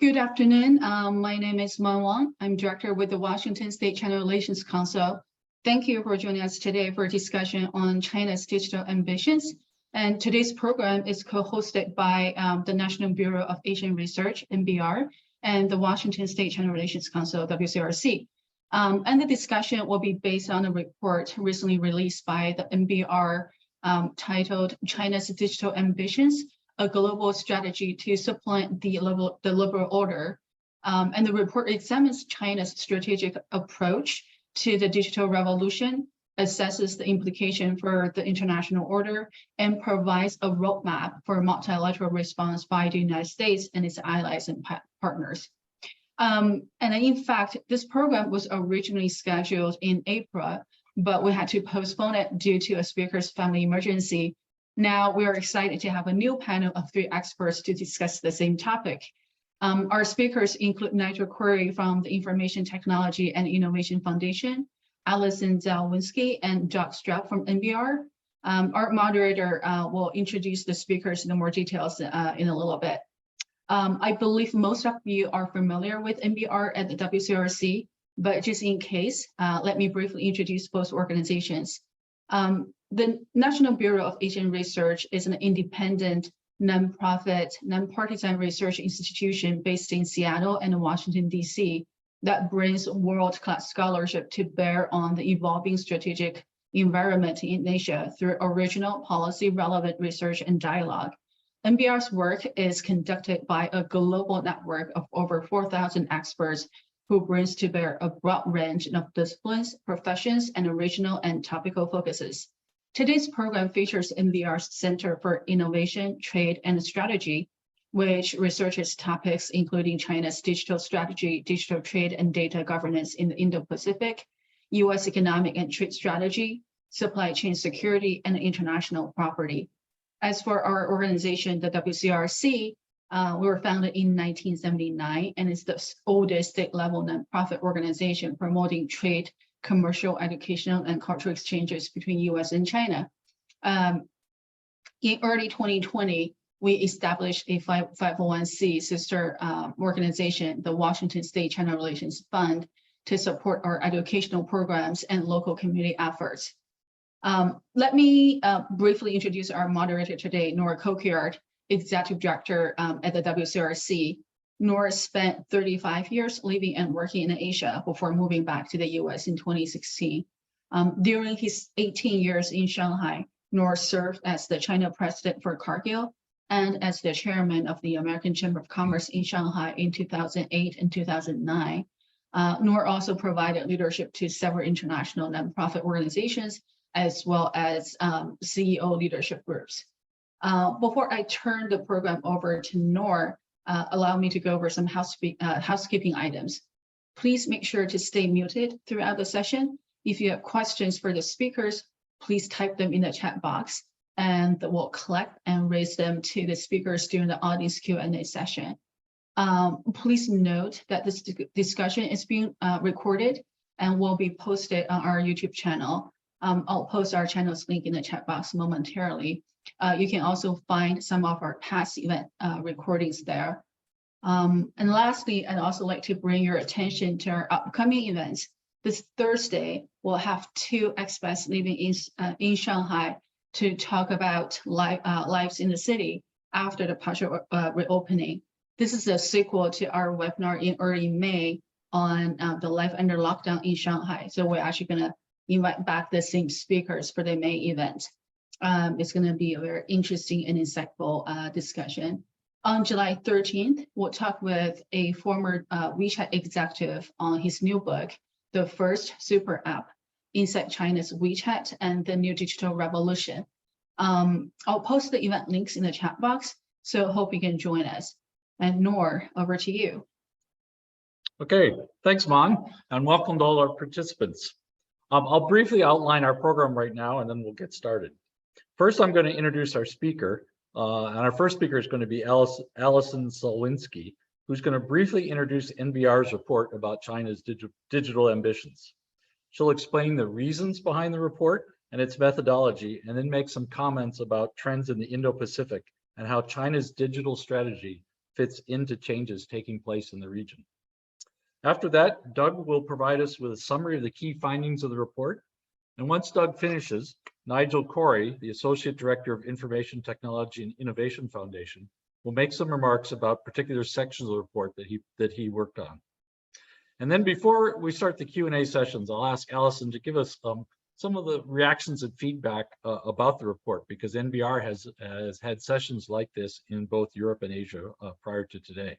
Good afternoon. My name is Man Wang. I'm director with the Washington State China Relations Council. Thank you for joining us today for a discussion on China's digital ambitions. And today's program is co-hosted by the National Bureau of Asian Research, NBR, and the Washington State China Relations Council, WCRC. And the discussion will be based on a report recently released by the NBR titled China's Digital Ambitions, a global strategy to supplant the liberal order. And the report examines China's strategic approach to the digital revolution, assesses the implication for the international order, and provides a roadmap for multilateral response by the United States and its allies and partners. And in fact, this program was originally scheduled in April, but we had to postpone it due to a speaker's family emergency. Now we are excited to have a new panel of 3 experts to discuss the same topic. Our speakers include Nigel Corey from the Information Technology and Innovation Foundation, Allison, Solwinsky, and Strub from NBR. Our moderator will introduce the speakers in more details in a little bit. I believe most of you are familiar with NBR at the WCRC, but just in case, let me briefly introduce both organizations. The National Bureau of Asian Research is an independent, nonprofit, nonpartisan research institution based in Seattle and Washington, D.C. that brings world-class scholarship to bear on the evolving strategic environment in Asia through original policy-relevant research and dialogue. NBR's work is conducted by a global network of over 4,000 experts who brings to bear a broad range of disciplines, professions, and regional and topical focuses. Today's program features NBR's Center for Innovation, Trade, and Strategy, which researches topics including China's digital strategy, digital trade, and data governance in the Indo-Pacific, U.S. economic and trade strategy, supply chain security, and international property. As for our organization, the WCRC, we were founded in 1979 and is the oldest state-level nonprofit organization promoting trade, commercial, educational, and cultural exchanges between U.S. and China. In early 2020, we established a 501c sister organization, the Washington State China Relations Fund, to support our educational programs and local community efforts. Let me briefly introduce our moderator today, Nora Coquillard, Executive Director at the WCRC. Nora spent 35 years living and working in Asia before moving back to the US in 2016. During his 18 years in Shanghai, Nora served as the China president for Cargill and as the chairman of the American Chamber of Commerce in Shanghai in 2008 and 2009. Nora also provided leadership to several international nonprofit organizations, as well as CEO leadership groups. Before I turn the program over to Nora, allow me to go over some housekeeping items. Please make sure to stay muted throughout the session. If you have questions for the speakers, please type them in the chat box and we'll collect and raise them to the speakers during the audience Q&A session. Please note that this discussion is being recorded and will be posted on our YouTube channel. I'll post our channel's link in the chat box momentarily. You can also find some of our past event recordings there. And lastly, I'd also like to bring your attention to our upcoming events. This Thursday, we'll have 2 expats living in Shanghai to talk about lives in the city after the partial reopening. This is a sequel to our webinar in early May on the life under lockdown in Shanghai. So we're actually going to invite back the same speakers for the May event. It's going to be a very interesting and insightful discussion. On July 13th, we'll talk with a former WeChat executive on his new book, The First Super App, Inside China's WeChat and the New Digital Revolution. I'll post the event links in the chat box, so hope you can join us. And Nor, over to you. Okay, thanks, Mon, and welcome to all our participants. I'll briefly outline our program right now, and then we'll get started. First, I'm going to introduce our speaker, and our first speaker is going to be Allison Solwinsky, who's going to briefly introduce NBR's report about China's digital ambitions. She'll explain the reasons behind the report and its methodology, and then make some comments about trends in the Indo-Pacific and how China's digital strategy fits into changes taking place in the region. After that, Doug will provide us with a summary of the key findings of the report. And once Doug finishes, Nigel Corey, the Associate Director of Information Technology and Innovation Foundation, will make some remarks about particular sections of the report that he worked on. And then before we start the Q&A sessions, I'll ask Allison to give us some of the reactions and feedback about the report, because NBR has had sessions like this in both Europe and Asia prior to today.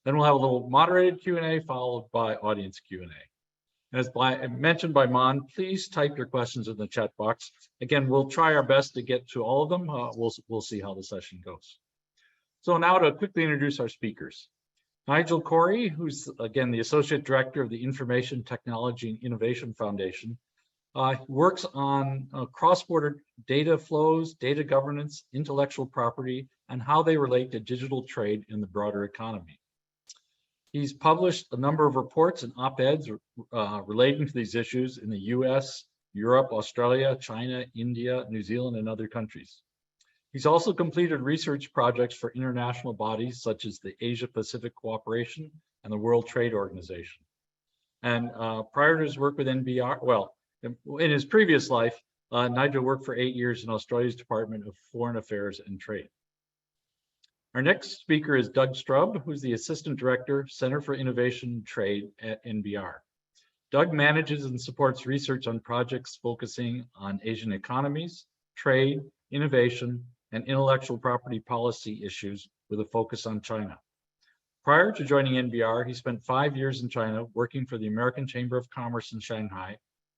Then we'll have a little moderated Q&A followed by audience Q&A. As mentioned by Mon, please type your questions in the chat box. Again, we'll try our best to get to all of them. We'll see how the session goes. So now to quickly introduce our speakers. Nigel Corey, who's again the Associate Director of the Information Technology and Innovation Foundation, works on cross-border data flows, data governance, intellectual property, and how they relate to digital trade in the broader economy. He's published a number of reports and op-eds relating to these issues in the US, Europe, Australia, China, India, New Zealand, and other countries. He's also completed research projects for international bodies such as the Asia-Pacific Cooperation and the World Trade Organization. And prior to his work with NBR, well, in his previous life, Nigel worked for 8 years in Australia's Department of Foreign Affairs and Trade. Our next speaker is Doug Strub, who's the Assistant Director, Center for Innovation and Trade at NBR. Doug manages and supports research on projects focusing on Asian economies, trade, innovation, and intellectual property policy issues with a focus on China. Prior to joining NBR, he spent 5 years in China working for the American Chamber of Commerce in Shanghai,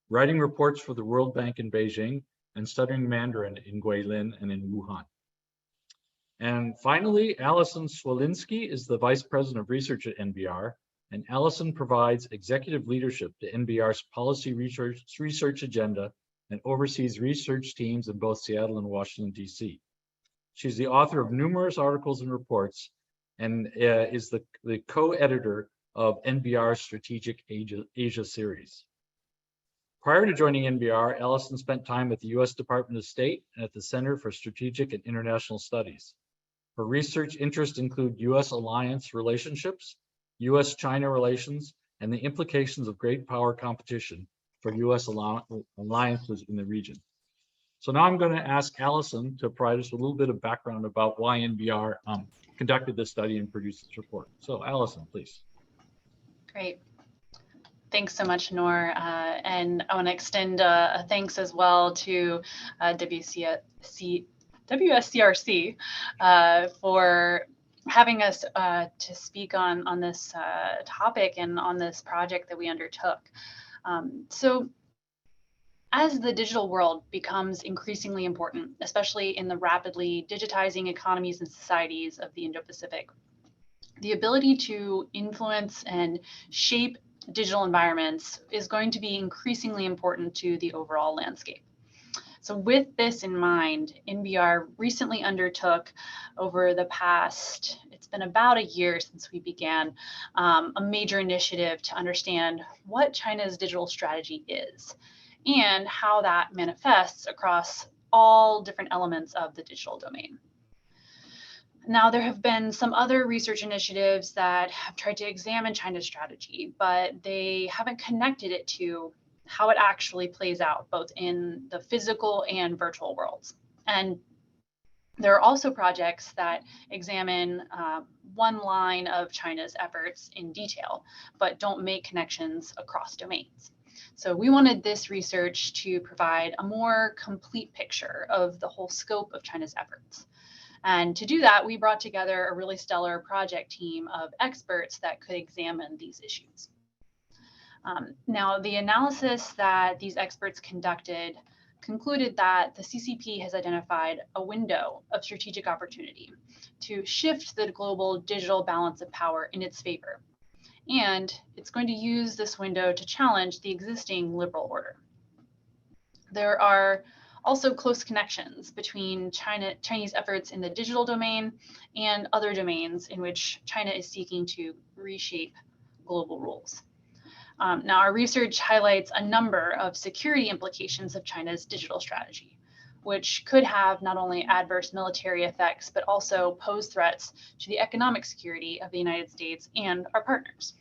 writing reports for the World Bank in Beijing, and studying Mandarin in Guilin and in Wuhan. And finally, Allison Solwinsky is the Vice President of Research at NBR, and Allison provides executive leadership to NBR's policy research agenda and oversees research teams in both Seattle and Washington, D.C. She's the author of numerous articles and reports and is the co-editor of NBR's Strategic Asia series. Prior to joining NBR, Allison spent time at the U.S. Department of State and at the Center for Strategic and International Studies. Her research interests include U.S. alliance relationships, U.S.-China relations, and the implications of great power competition for U.S. alliances in the region. So now I'm going to ask Allison to provide us a little bit of background about why NBR conducted this study and produced this report. So Allison, please. Great. Thanks so much, Noor. And I want to extend a thanks as well to WSCRC for having us to speak on this topic and on this project that we undertook. So as the digital world becomes increasingly important, especially in the rapidly digitizing economies and societies of the Indo-Pacific, the ability to influence and shape digital environments is going to be increasingly important to the overall landscape. So with this in mind, NBR recently undertook over the past, it's been about a year since we began, a major initiative to understand what China's digital strategy is and how that manifests across all different elements of the digital domain. Now, there have been some other research initiatives that have tried to examine China's strategy, but they haven't connected it to how it actually plays out, both in the physical and virtual worlds. And there are also projects that examine one line of China's efforts in detail, but don't make connections across domains. So we wanted this research to provide a more complete picture of the whole scope of China's efforts. And to do that, we brought together a really stellar project team of experts that could examine these issues. Now, the analysis that these experts conducted concluded that the CCP has identified a window of strategic opportunity to shift the global digital balance of power in its favor. And it's going to use this window to challenge the existing liberal order. There are also close connections between Chinese efforts in the digital domain and other domains in which China is seeking to reshape global rules. Now, our research highlights a number of security implications of China's digital strategy. which could have not only adverse military effects, but also pose threats to the economic security of the United States and our partners.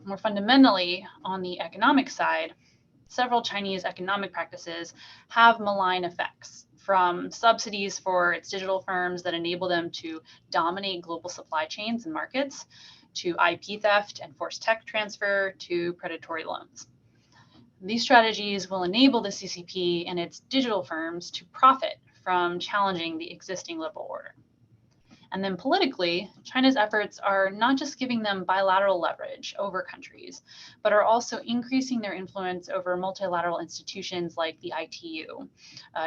More fundamentally, on the economic side, several Chinese economic practices have malign effects, from subsidies for its digital firms that enable them to dominate global supply chains and markets, to IP theft and forced tech transfer, to predatory loans. These strategies will enable the CCP and its digital firms to profit from challenging the existing liberal order. And then politically, China's efforts are not just giving them bilateral leverage over countries, but are also increasing their influence over multilateral institutions like the ITU,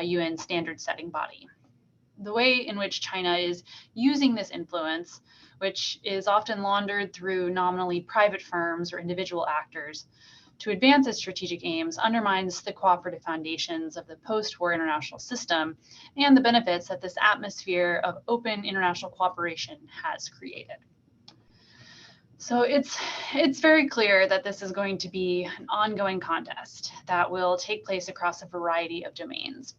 UN standard setting body. The way in which China is using this influence, which is often laundered through nominally private firms or individual actors, to advance its strategic aims undermines the cooperative foundations of the post-war international system and the benefits that this atmosphere of open international cooperation has created. So it's very clear that this is going to be an ongoing contest that will take place across a variety of domains.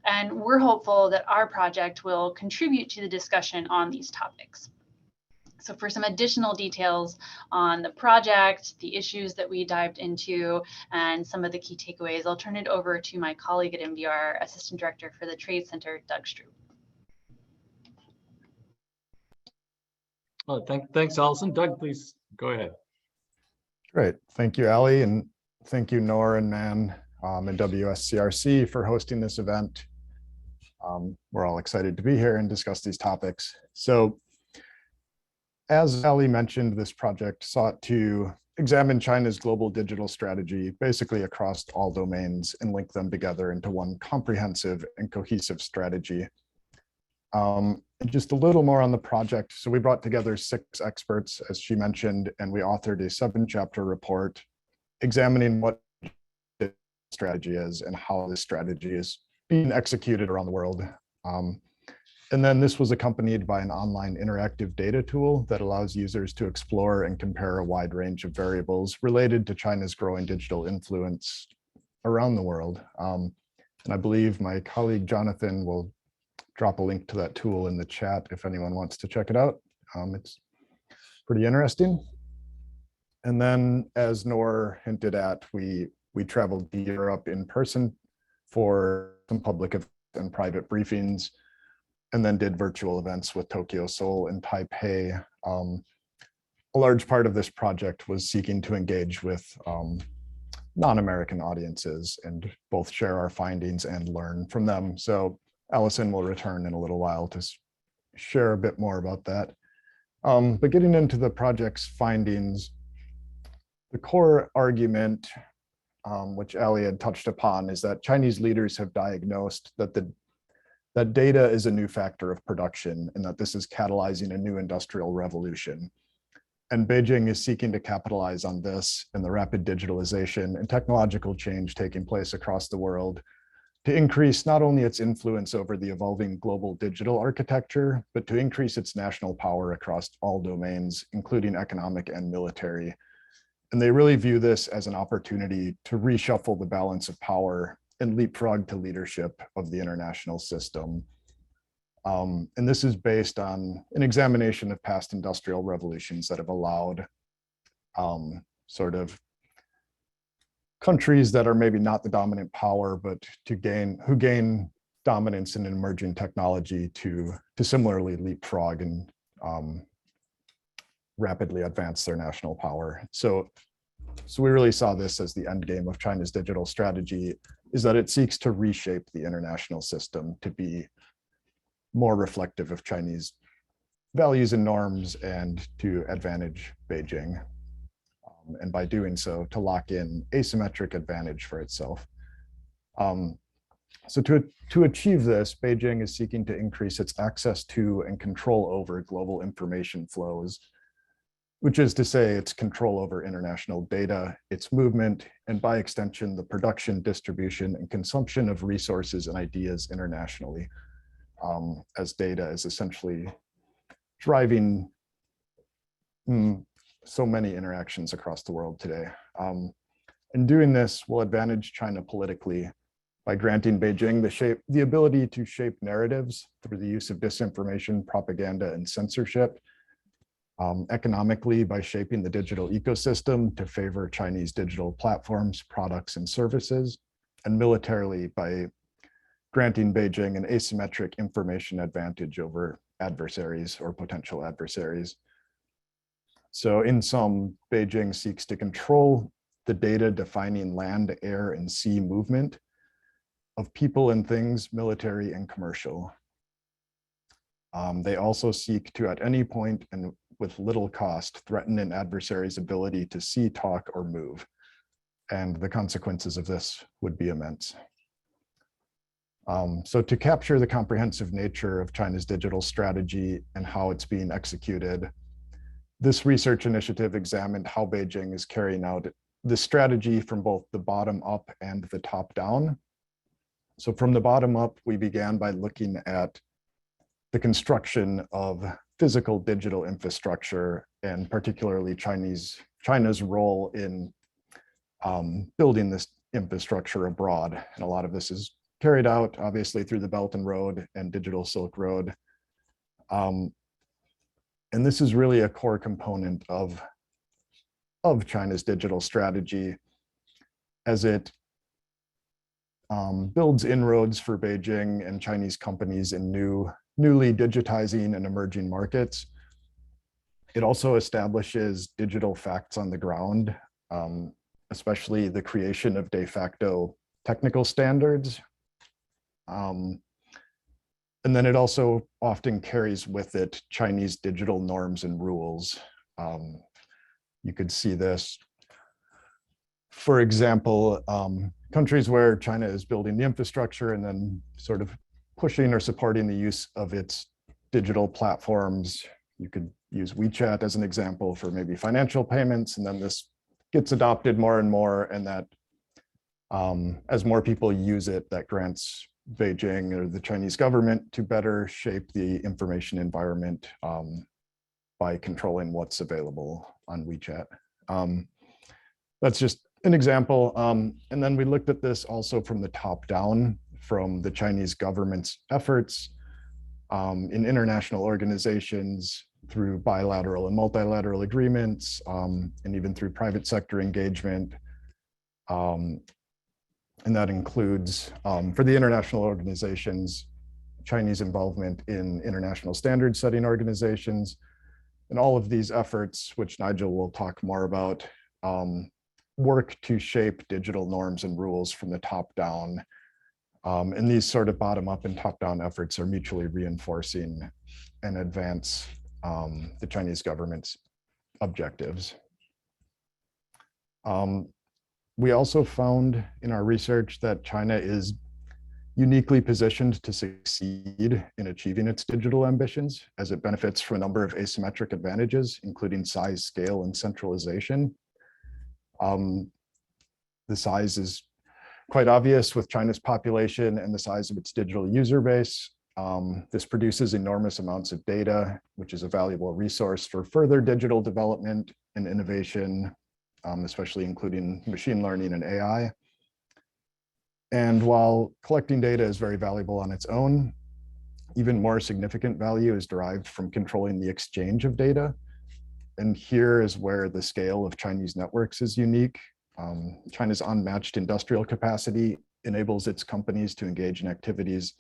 And we're hopeful that our project will contribute to the discussion on these topics. So for some additional details on the project, the issues that we dived into, and some of the key takeaways, I'll turn it over to my colleague at MDR, Assistant Director for the Trade Center, Doug Strub. Oh, thanks, Allison. Doug, please go ahead. Great. Thank you, Ali, and thank you, Nor and Man and WSCRC for hosting this event. We're all excited to be here and discuss these topics. So, as Ali mentioned, this project sought to examine China's global digital strategy basically across all domains and link them together into one comprehensive and cohesive strategy. And just a little more on the project. So we brought together 6 experts, as she mentioned, and we authored a 7-chapter report examining what the strategy is and how this strategy is being executed around the world. And then this was accompanied by an online interactive data tool that allows users to explore and compare a wide range of variables related to China's growing digital influence around the world. And I believe my colleague Jonathan will drop a link to that tool in the chat if anyone wants to check it out. It's pretty interesting. And then, as Nor hinted at, we traveled to Europe in person for some public and private briefings, and then did virtual events with Tokyo, Seoul, and Taipei. A large part of this project was seeking to engage with non-American audiences and both share our findings and learn from them. So Allison will return in a little while to share a bit more about that. But getting into the project's findings, the core argument, which Ali had touched upon, is that Chinese leaders have diagnosed that that data is a new factor of production and that this is catalyzing a new industrial revolution. And Beijing is seeking to capitalize on this and the rapid digitalization and technological change taking place across the world to increase not only its influence over the evolving global digital architecture, but to increase its national power across all domains, including economic and military. And they really view this as an opportunity to reshuffle the balance of power and leapfrog to leadership of the international system. And this is based on an examination of past industrial revolutions that have allowed sort of countries that are maybe not the dominant power, but who gain dominance in emerging technology to similarly leapfrog and rapidly advance their national power. So we really saw this as the end game of China's digital strategy, is that it seeks to reshape the international system to be more reflective of Chinese values and norms and to advantage Beijing. And by doing so, to lock in asymmetric advantage for itself. So to achieve this, Beijing is seeking to increase its access to and control over global information flows, which is to say its control over international data, its movement, and by extension, the production, distribution, and consumption of resources and ideas internationally, as data is essentially driving so many interactions across the world today. And doing this will advantage China politically by granting Beijing the ability to shape narratives through the use of disinformation, propaganda, and censorship. Economically, by shaping the digital ecosystem to favor Chinese digital platforms, products, and services. And militarily, by granting Beijing an asymmetric information advantage over adversaries or potential adversaries. So in sum, Beijing seeks to control the data defining land, air, and sea movement of people and things, military and commercial. They also seek to, at any point and with little cost, threaten an adversary's ability to see, talk, or move. And the consequences of this would be immense. So to capture the comprehensive nature of China's digital strategy and how it's being executed, this research initiative examined how Beijing is carrying out the strategy from both the bottom up and the top down. So from the bottom up, we began by looking at the construction of physical digital infrastructure, and particularly China's role in building this infrastructure abroad. And a lot of this is carried out, obviously, through the Belt and Road and Digital Silk Road. And this is really a core component of China's digital strategy, as it builds inroads for Beijing and Chinese companies in newly digitizing and emerging markets. It also establishes digital facts on the ground, especially the creation of de facto technical standards. And then it also often carries with it Chinese digital norms and rules. You could see this, for example, countries where China is building the infrastructure and then sort of pushing or supporting the use of its digital platforms. You could use WeChat as an example for maybe financial payments, and then this gets adopted more and more, and that as more people use it, that grants Beijing or the Chinese government to better shape the information environment by controlling what's available on WeChat. That's just an example. And then we looked at this also from the top down, from the Chinese government's efforts in international organizations, through bilateral and multilateral agreements, and even through private sector engagement. And that includes, for the international organizations, Chinese involvement in international standard setting organizations. And all of these efforts, which Nigel will talk more about, work to shape digital norms and rules from the top down. And these sort of bottom up and top down efforts are mutually reinforcing and advance the Chinese government's objectives. We also found in our research that China is uniquely positioned to succeed in achieving its digital ambitions, as it benefits from a number of asymmetric advantages, including size, scale, and centralization. The size is quite obvious with China's population and the size of its digital user base. This produces enormous amounts of data, which is a valuable resource for further digital development and innovation, especially including machine learning and AI. And while collecting data is very valuable on its own, even more significant value is derived from controlling the exchange of data. And here is where the scale of Chinese networks is unique. China's unmatched industrial capacity enables its companies to engage in activities,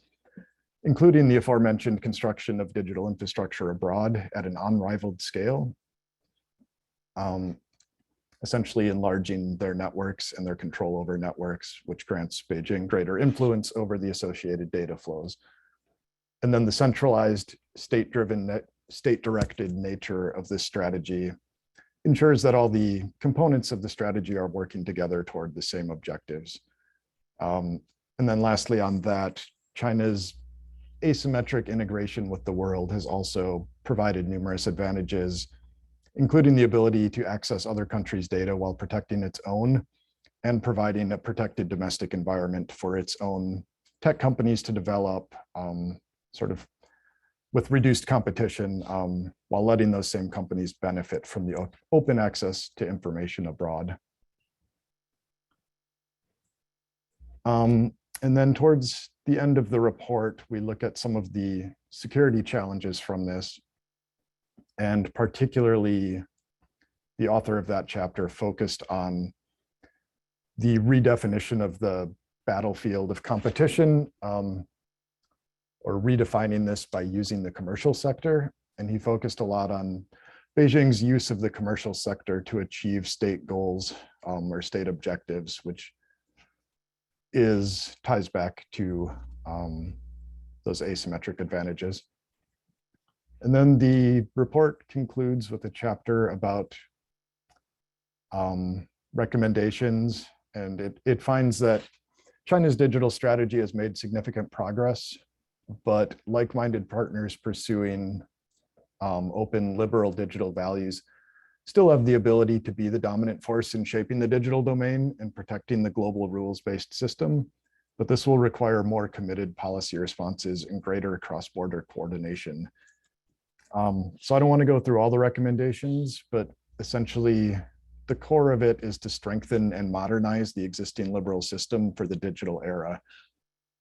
including the aforementioned construction of digital infrastructure abroad at an unrivaled scale, essentially enlarging their networks and their control over networks, which grants Beijing greater influence over the associated data flows. And then the centralized, state-driven, state-directed nature of this strategy ensures that all the components of the strategy are working together toward the same objectives. And then lastly on that, China's asymmetric integration with the world has also provided numerous advantages, including the ability to access other countries' data while protecting its own, and providing a protected domestic environment for its own tech companies to develop, sort of with reduced competition, while letting those same companies benefit from the open access to information abroad. And then towards the end of the report, we look at some of the security challenges from this. And particularly, the author of that chapter focused on the redefinition of the battlefield of competition, or redefining this by using the commercial sector. And he focused a lot on Beijing's use of the commercial sector to achieve state goals or state objectives, which ties back to those asymmetric advantages. And then the report concludes with a chapter about recommendations, and it finds that China's digital strategy has made significant progress, but like-minded partners pursuing open, liberal digital values still have the ability to be the dominant force in shaping the digital domain and protecting the global rules-based system. But this will require more committed policy responses and greater cross-border coordination. So I don't want to go through all the recommendations, but essentially the core of it is to strengthen and modernize the existing liberal system for the digital era.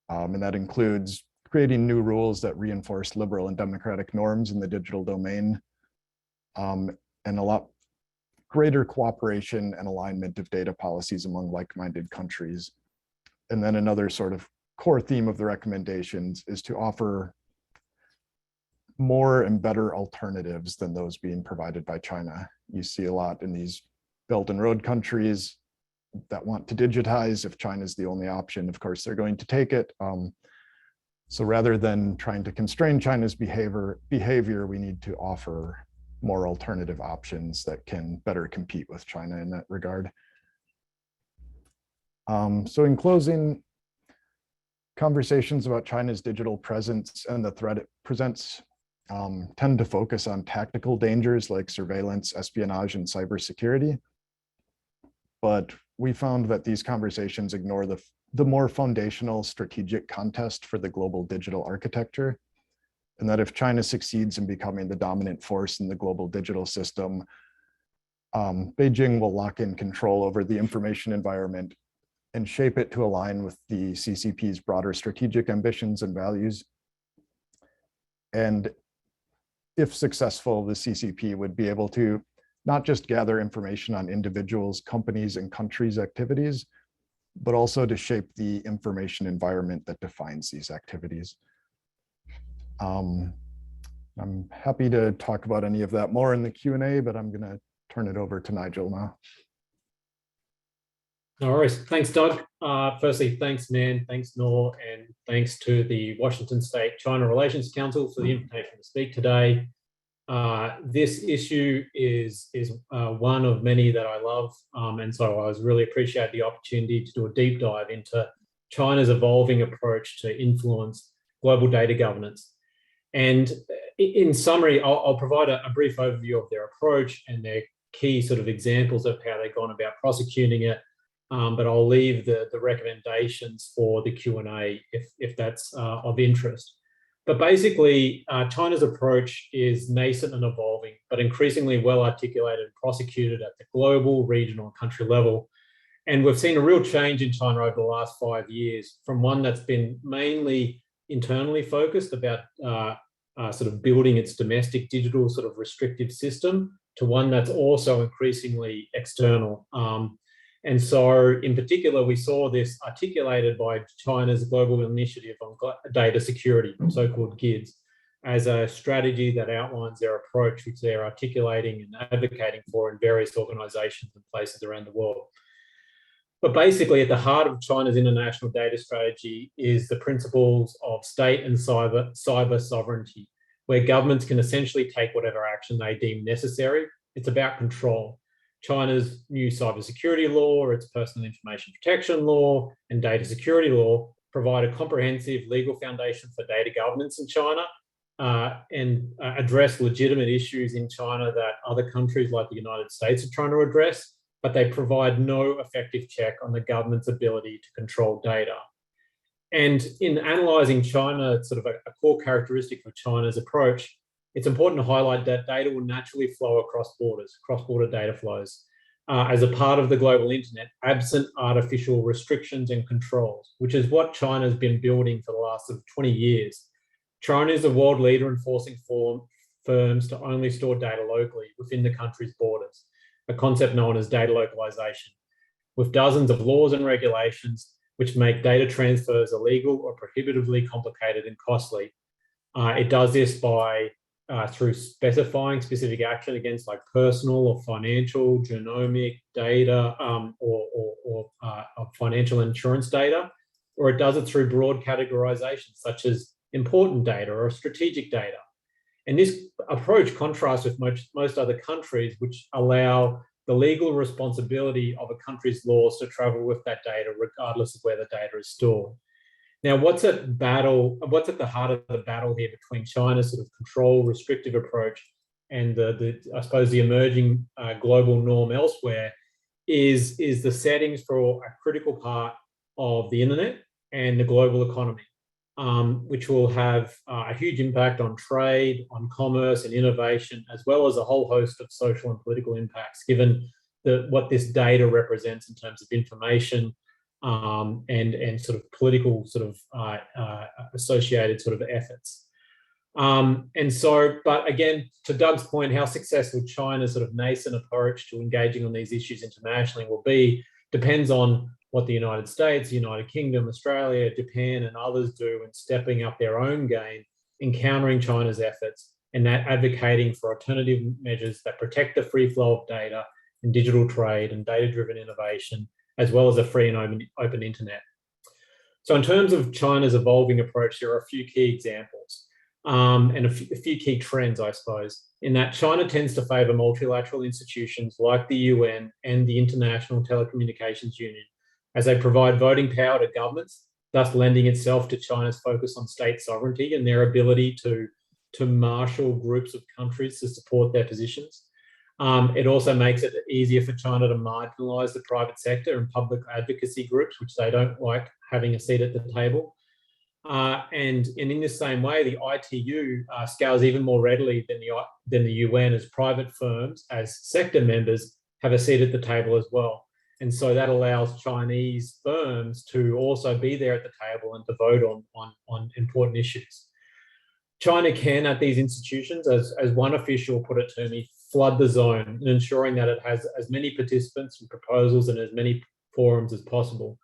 And that includes creating new rules that reinforce liberal and democratic norms in the digital domain, and a lot greater cooperation and alignment of data policies among like-minded countries. And then another sort of core theme of the recommendations is to offer more and better alternatives than those being provided by China. You see a lot in these Belt and Road countries that want to digitize. If China's the only option, of course, they're going to take it. So rather than trying to constrain China's behavior, we need to offer more alternative options that can better compete with China in that regard. So in closing, conversations about China's digital presence and the threat it presents tend to focus on tactical dangers like surveillance, espionage, and cybersecurity. But we found that these conversations ignore the more foundational strategic contest for the global digital architecture, and that if China succeeds in becoming the dominant force in the global digital system, Beijing will lock in control over the information environment and shape it to align with the CCP's broader strategic ambitions and values. And if successful, the CCP would be able to not just gather information on individuals, companies, and countries' activities, but also to shape the information environment that defines these activities. I'm happy to talk about any of that more in the Q&A, but I'm going to turn it over to Nigel now. No worries. Thanks, Doug. Firstly, thanks, Nan, thanks, Nor, and thanks to the Washington State China Relations Council for the invitation to speak today. This issue is one of many that I love, and so I was really appreciate the opportunity to do a deep dive into China's evolving approach to influence global data governance. And in summary, I'll provide a brief overview of their approach and their key sort of examples of how they've gone about prosecuting it. But I'll leave the recommendations for the Q&A if that's of interest. But basically, China's approach is nascent and evolving, but increasingly well articulated and prosecuted at the global, regional, and country level. And we've seen a real change in China over the last 5 years, from one that's been mainly internally focused about sort of building its domestic digital sort of restrictive system, to one that's also increasingly external. And so in particular, we saw this articulated by China's global initiative on data security, so-called GIDS, as a strategy that outlines their approach, which they're articulating and advocating for in various organizations and places around the world. But basically, at the heart of China's international data strategy is the principles of state and cyber sovereignty, where governments can essentially take whatever action they deem necessary. It's about control. China's new cybersecurity law, its personal information protection law, and data security law provide a comprehensive legal foundation for data governance in China and address legitimate issues in China that other countries like the United States are trying to address, but they provide no effective check on the government's ability to control data. And in analysing China, sort of a core characteristic of China's approach, it's important to highlight that data will naturally flow across borders, cross-border data flows. as a part of the global internet, absent artificial restrictions and controls, which is what China's been building for the last 20 years. China is a world leader in forcing firms to only store data locally within the country's borders, a concept known as data localization, with dozens of laws and regulations which make data transfers illegal or prohibitively complicated and costly. It does this by through specifying specific action against like personal or financial, genomic data, or financial insurance data, or it does it through broad categorizations such as important data or strategic data. And this approach contrasts with most other countries which allow the legal responsibility of a country's laws to travel with that data regardless of where the data is stored. Now, what's at the heart of the battle here between China's sort of control restrictive approach and I suppose the emerging global norm elsewhere is the settings for a critical part of the internet and the global economy, which will have a huge impact on trade, on commerce and innovation, as well as a whole host of social and political impacts, given what this data represents in terms of information, and sort of political sort of associated sort of efforts. But again, to Doug's point, how successful China's sort of nascent approach to engaging on these issues internationally will be depends on what the United States, United Kingdom, Australia, Japan, and others do in stepping up their own game in countering China's efforts and that advocating for alternative measures that protect the free flow of data in digital trade and data-driven innovation, as well as a free and open internet. So in terms of China's evolving approach, there are a few key examples and a few key trends, I suppose, in that China tends to favour multilateral institutions like the UN and the International Telecommunications Union, as they provide voting power to governments, thus lending itself to China's focus on state sovereignty and their ability to marshal groups of countries to support their positions. It also makes it easier for China to marginalise the private sector and public advocacy groups, which they don't like having a seat at the table. And in the same way, the ITU scales even more readily than the UN, as private firms, as sector members, have a seat at the table as well. And so that allows Chinese firms to also be there at the table and to vote on important issues. China can, at these institutions, as one official put it to me, flood the zone, and ensuring that it has as many participants and proposals and as many forums as possible.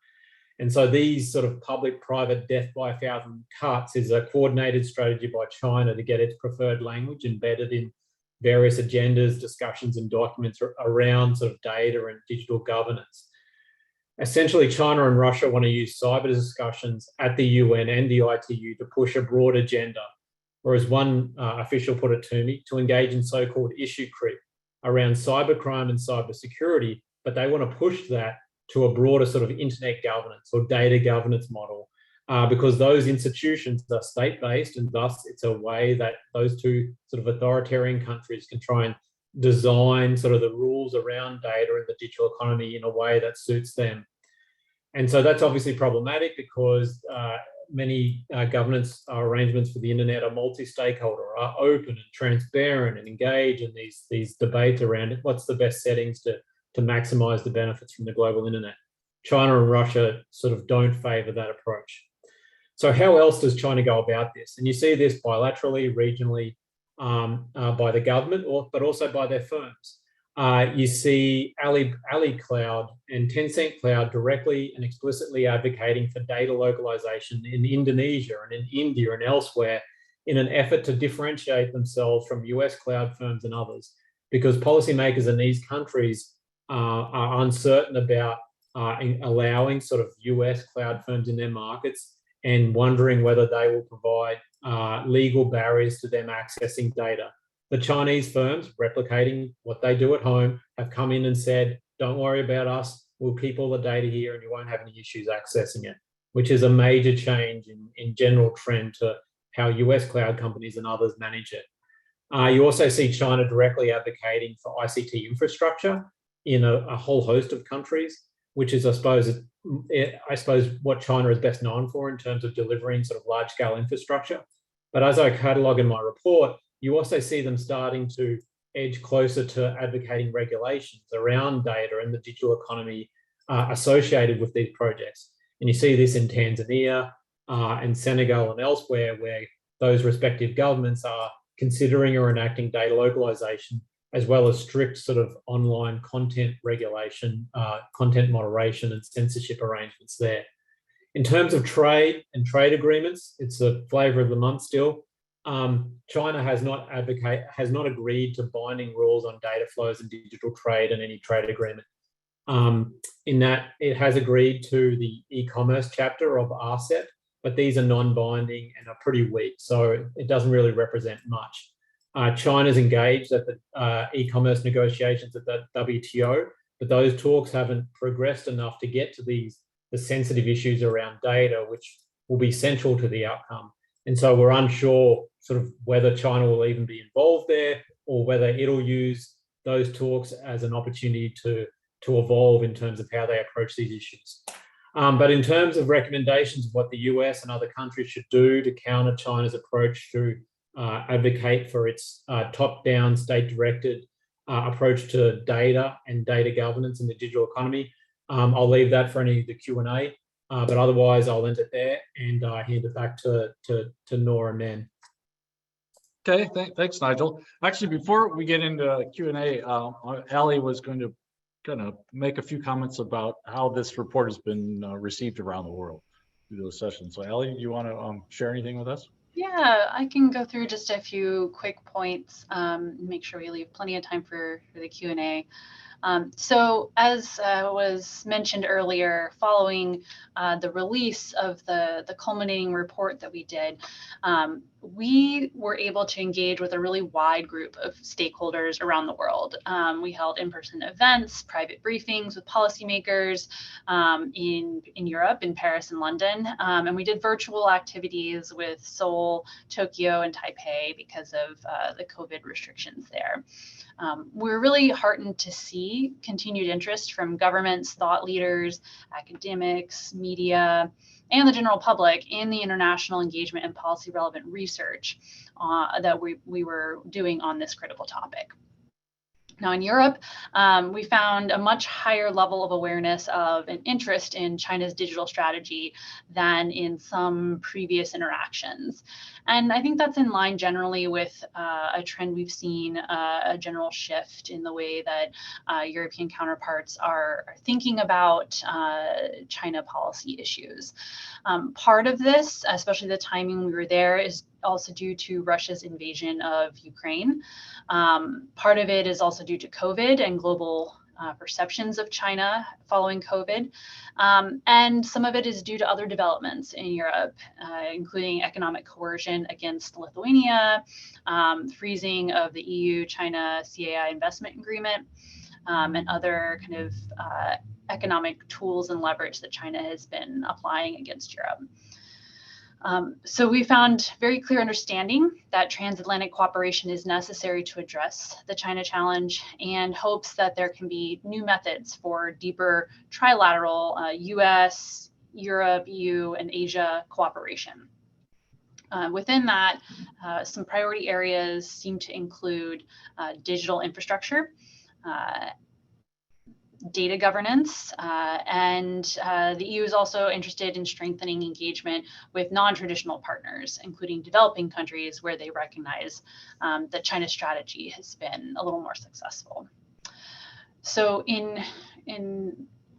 And so these sort of public-private death by 1,000 cuts is a coordinated strategy by China to get its preferred language embedded in various agendas, discussions, and documents around sort of data and digital governance. Essentially, China and Russia want to use cyber discussions at the UN and the ITU to push a broad agenda, or as one official put it to me, to engage in so-called issue creep around cybercrime and cybersecurity, but they want to push that to a broader sort of internet governance or data governance model, because those institutions are state-based, and thus it's a way that those two sort of authoritarian countries can try and design sort of the rules around data and the digital economy in a way that suits them. And so that's obviously problematic because many governance arrangements for the internet are multi-stakeholder, are open and transparent, and engage in these debates around what's the best settings to maximize the benefits from the global internet. China and Russia sort of don't favor that approach. So how else does China go about this? And you see this bilaterally, regionally, by the government, but also by their firms. You see Ali Cloud and Tencent Cloud directly and explicitly advocating for data localization in Indonesia and in India and elsewhere in an effort to differentiate themselves from US cloud firms and others, because policymakers in these countries are uncertain about allowing sort of US cloud firms in their markets and wondering whether they will provide legal barriers to them accessing data. The Chinese firms, replicating what they do at home, have come in and said, don't worry about us, we'll keep all the data here and you won't have any issues accessing it, which is a major change in general trend to how US cloud companies and others manage it. You also see China directly advocating for ICT infrastructure in a whole host of countries, which is, I suppose, what China is best known for in terms of delivering sort of large-scale infrastructure. But as I catalogue in my report, you also see them starting to edge closer to advocating regulations around data and the digital economy associated with these projects. And you see this in Tanzania and Senegal and elsewhere, where those respective governments are considering or enacting data localization, as well as strict sort of online content regulation, content moderation and censorship arrangements there. In terms of trade and trade agreements, it's the flavor of the month still. China has not agreed to binding rules on data flows and digital trade and any trade agreement. In that it has agreed to the e-commerce chapter of RCEP, but these are non-binding and are pretty weak, so it doesn't really represent much. China's engaged at the e-commerce negotiations at the WTO, but those talks haven't progressed enough to get to the sensitive issues around data, which will be central to the outcome. And so we're unsure sort of whether China will even be involved there, or whether it'll use those talks as an opportunity to evolve in terms of how they approach these issues. But in terms of recommendations of what the US and other countries should do to counter China's approach to advocate for its top-down, state-directed approach to data and data governance in the digital economy, I'll leave that for any of the Q&A, but otherwise I'll end it there and hand it back to Nora and Nan. Okay, thanks, Nigel. Actually, before we get into Q&A, Ali was going to kind of make a few comments about how this report has been received around the world through those sessions. So Ali, do you want to share anything with us? Yeah, I can go through just a few quick points, make sure we leave plenty of time for the Q&A. So as was mentioned earlier, following the release of the culminating report that we did, we were able to engage with a really wide group of stakeholders around the world. We held in-person events, private briefings with policymakers in Europe, in Paris and London, and we did virtual activities with Seoul, Tokyo, and Taipei because of the COVID restrictions there. We're really heartened to see continued interest from governments, thought leaders, academics, media, and the general public in the international engagement and policy relevant research that we were doing on this critical topic. Now in Europe, we found a much higher level of awareness of an interest in China's digital strategy than in some previous interactions. And I think that's in line generally with a trend we've seen, a general shift in the way that European counterparts are thinking about China policy issues. Part of this, especially the timing we were there, is also due to Russia's invasion of Ukraine. Part of it is also due to COVID and global perceptions of China following COVID. And some of it is due to other developments in Europe, including economic coercion against Lithuania, freezing of the EU-China CAI investment agreement, and other kind of economic tools and leverage that China has been applying against Europe. So we found very clear understanding that transatlantic cooperation is necessary to address the China challenge, and hopes that there can be new methods for deeper trilateral US, Europe, EU, and Asia cooperation. Within that, some priority areas seem to include digital infrastructure, data governance, and the EU is also interested in strengthening engagement with non-traditional partners, including developing countries where they recognize that China's strategy has been a little more successful. So in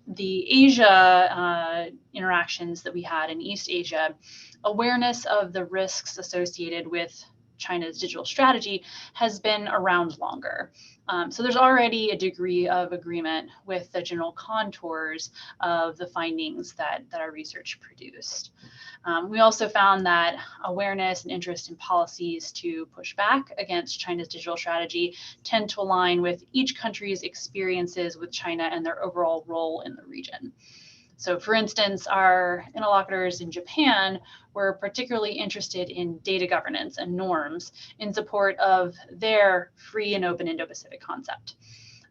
the Asia interactions that we had in East Asia, awareness of the risks associated with China's digital strategy has been around longer. So there's already a degree of agreement with the general contours of the findings that our research produced. We also found that awareness and interest in policies to push back against China's digital strategy tend to align with each country's experiences with China and their overall role in the region. So for instance, our interlocutors in Japan were particularly interested in data governance and norms in support of their free and open Indo-Pacific concept.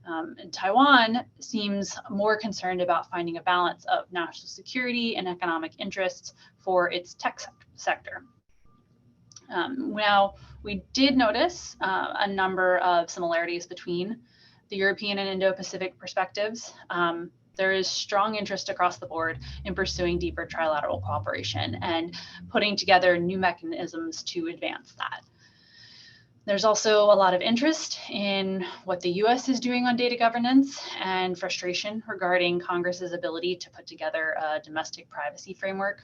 And Taiwan seems more concerned about finding a balance of national security and economic interests for its tech sector. Now, we did notice a number of similarities between the European and Indo-Pacific perspectives. There is strong interest across the board in pursuing deeper trilateral cooperation and putting together new mechanisms to advance that. There's also a lot of interest in what the US is doing on data governance and frustration regarding Congress's ability to put together a domestic privacy framework.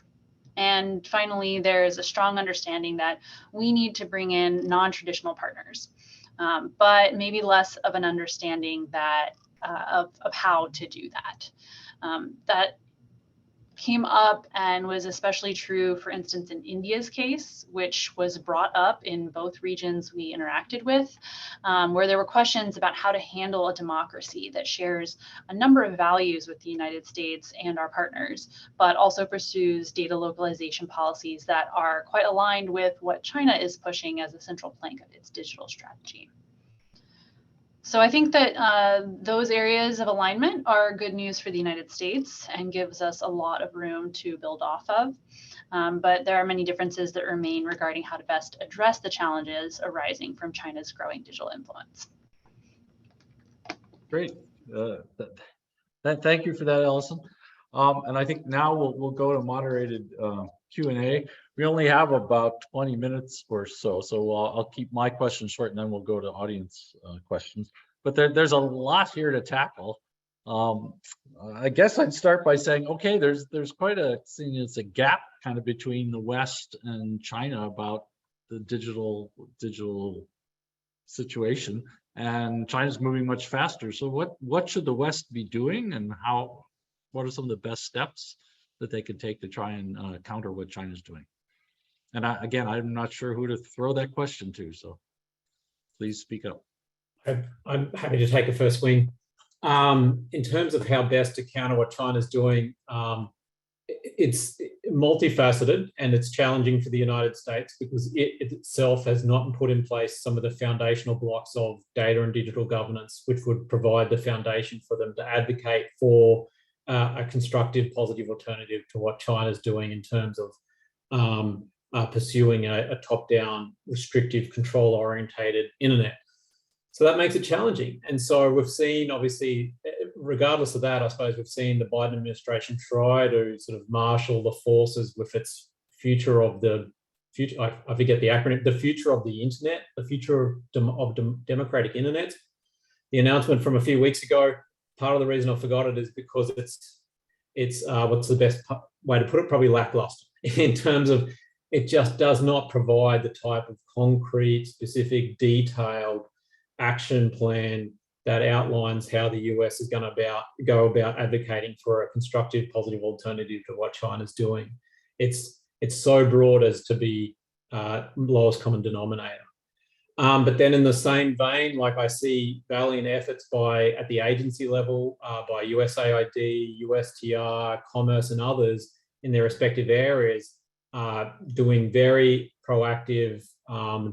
And finally, there's a strong understanding that we need to bring in non-traditional partners, but maybe less of an understanding that of how to do that. That came up and was especially true, for instance, in India's case, which was brought up in both regions we interacted with, where there were questions about how to handle a democracy that shares a number of values with the United States and our partners, but also pursues data localization policies that are quite aligned with what China is pushing as a central plank of its digital strategy. So I think that those areas of alignment are good news for the United States and gives us a lot of room to build off of. But there are many differences that remain regarding how to best address the challenges arising from China's growing digital influence. Great. Thank you for that, Allison. And I think now we'll go to moderated Q&A. We only have about 20 minutes or so, so I'll keep my questions short and then we'll go to audience questions. But there's a lot here to tackle. I guess I'd start by saying, okay, there's quite it's a gap kind of between the West and China about the digital situation, and China's moving much faster. So what should the West be doing, and what are some of the best steps that they can take to try and counter what China's doing? And again, I'm not sure who to throw that question to, so please speak up. I'm happy to take a first swing. In terms of how best to counter what China's doing, it's multifaceted and it's challenging for the United States because it itself has not put in place some of the foundational blocks of data and digital governance, which would provide the foundation for them to advocate for a constructive, positive alternative to what China's doing in terms of pursuing a top-down, restrictive, control-orientated internet. So that makes it challenging. And so we've seen, obviously, regardless of that, I suppose we've seen the Biden administration try to sort of marshal the forces with its future of the future, I forget the acronym, the future of the internet, the future of democratic internet. The announcement from a few weeks ago, part of the reason I forgot it is because it's what's the best way to put it, probably lackluster in terms of it just does not provide the type of concrete, specific, detailed action plan that outlines how the US is going to go about advocating for a constructive, positive alternative to what China's doing. It's so broad as to be lowest common denominator. But then in the same vein, like I see valiant efforts at the agency level, by USAID, USTR, Commerce and others in their respective areas, doing very proactive,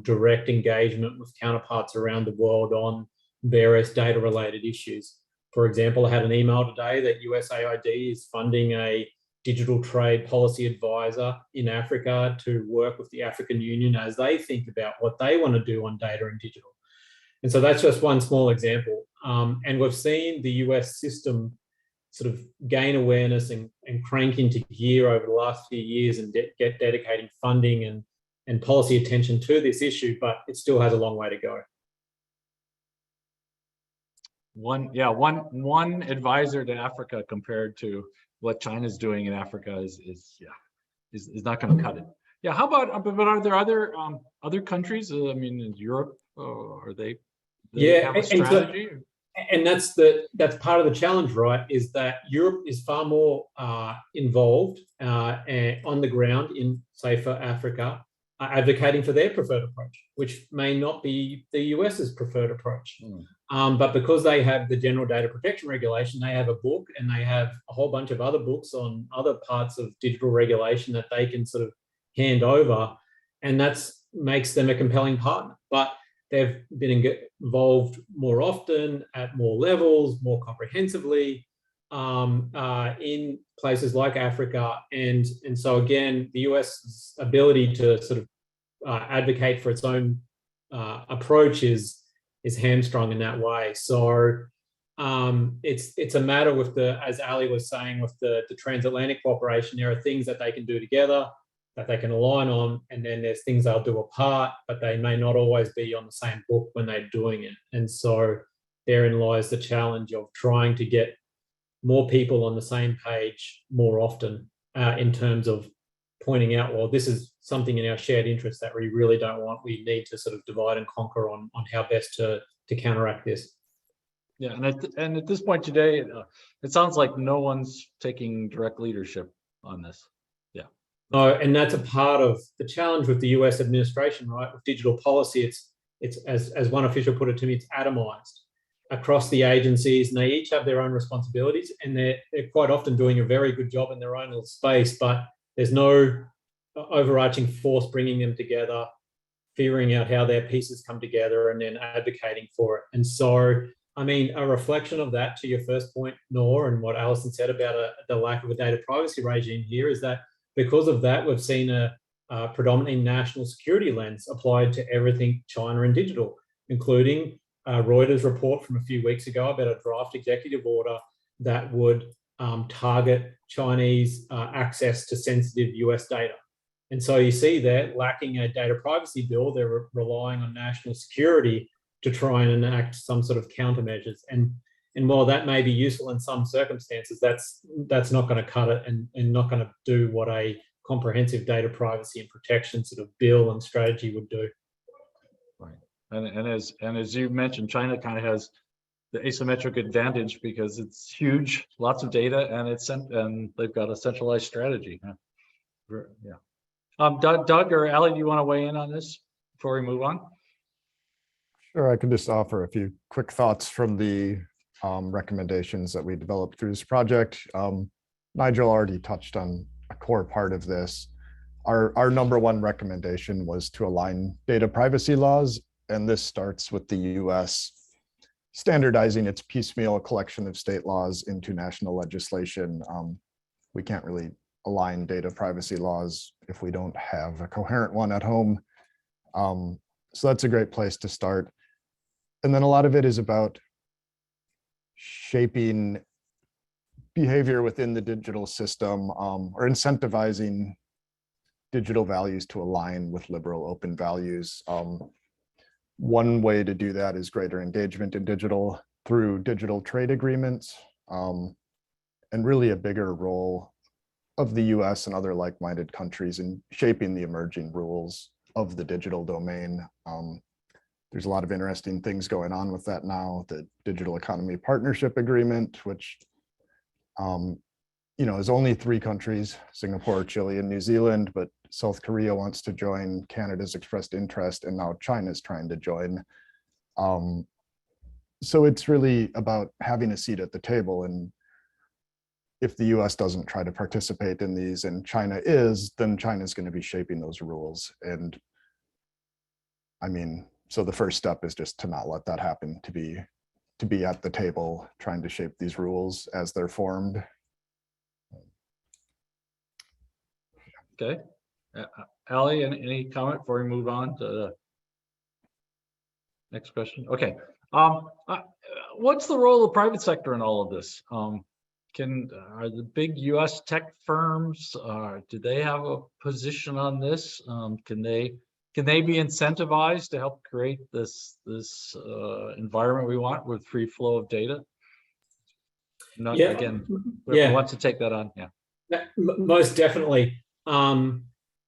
direct engagement with counterparts around the world on various data-related issues. For example, I had an email today that USAID is funding a digital trade policy advisor in Africa to work with the African Union as they think about what they want to do on data and digital. And so that's just one small example. And we've seen the US system sort of gain awareness and crank into gear over the last few years and get dedicating funding and policy attention to this issue, but it still has a long way to go. One advisor to Africa compared to what China's doing in Africa is not going to cut it. Yeah, how about, but are there other countries? I mean, in Europe, are they have a strategy? And that's part of the challenge, right? Is that Europe is far more involved on the ground in, say, for Africa, advocating for their preferred approach, which may not be the US's preferred approach. But because they have the General Data Protection Regulation, they have a book and they have a whole bunch of other books on other parts of digital regulation that they can sort of hand over, and that makes them a compelling partner. But they've been involved more often at more levels, more comprehensively in places like Africa. And so again, the US's ability to sort of advocate for its own approach is hamstrung in that way. So it's a matter with as Ali was saying, with the transatlantic cooperation, there are things that they can do together, that they can align on, and then there's things they'll do apart, but they may not always be on the same book when they're doing it. And so therein lies the challenge of trying to get more people on the same page more often in terms of pointing out, well, this is something in our shared interest that we really don't want. We need to sort of divide and conquer on how best to counteract this. Yeah, and at this point today, it sounds like no one's taking direct leadership on this. Yeah. No, and that's a part of the challenge with the US administration, right? With digital policy, it's as one official put it to me, it's atomized across the agencies, and they each have their own responsibilities, and they're quite often doing a very good job in their own little space, but there's no overarching force bringing them together, figuring out how their pieces come together, and then advocating for it. And so, I mean, a reflection of that, to your first point, Nor, and what Allison said about the lack of a data privacy regime here, is that because of that, we've seen a predominantly national security lens applied to everything China and digital, including Reuters report from a few weeks ago about a draft executive order that would target Chinese access to sensitive US data. And so you see that lacking a data privacy bill, they're relying on national security to try and enact some sort of countermeasures. And while that may be useful in some circumstances, that's not going to cut it and not going to do what a comprehensive data privacy and protection sort of bill and strategy would do. Right. And as you mentioned, China kind of has the asymmetric advantage because it's huge, lots of data, and they've got a centralized strategy. Yeah. Doug or Ali, do you want to weigh in on this before we move on? Sure, I can just offer a few quick thoughts from the recommendations that we developed through this project. Nigel already touched on a core part of this. Our number one recommendation was to align data privacy laws, and this starts with the US standardizing its piecemeal collection of state laws into national legislation. We can't really align data privacy laws if we don't have a coherent one at home. So that's a great place to start. And then a lot of it is about shaping behavior within the digital system, or incentivizing digital values to align with liberal open values. One way to do that is greater engagement in digital through digital trade agreements, and really a bigger role of the US and other like-minded countries in shaping the emerging rules of the digital domain. There's a lot of interesting things going on with that now. The Digital Economy Partnership Agreement, which is only 3 countries, Singapore, Chile, and New Zealand, but South Korea wants to join, Canada's expressed interest, and now China's trying to join. So it's really about having a seat at the table. And if the US doesn't try to participate in these and China is, then China's going to be shaping those rules. And I mean, so the first step is just to not let that happen, to be at the table trying to shape these rules as they're formed. Okay. Ali, any comment before we move on to the next question? Okay. What's the role of the private sector in all of this? Are the big US tech firms, do they have a position on this? Can they be incentivized to help create this environment we want with free flow of data? Again, whoever wants to take that on. Yeah. Most definitely.